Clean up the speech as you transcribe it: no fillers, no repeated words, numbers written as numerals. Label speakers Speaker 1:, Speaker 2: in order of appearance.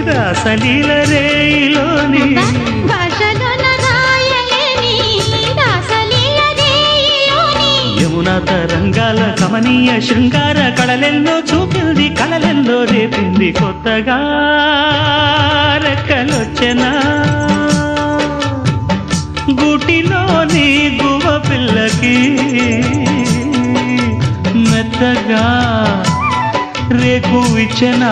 Speaker 1: రాసలీల రేయిలోని యమునా తరంగాల కమనీయ శృంగార కళలెల్లో చూపింది కళలెల్లో రేపింది కొత్తగా రెక్కలొచ్చెనా గూటిలోని గువ్వ పిల్లకి మెత్తగా రేకు ఇచ్చెనా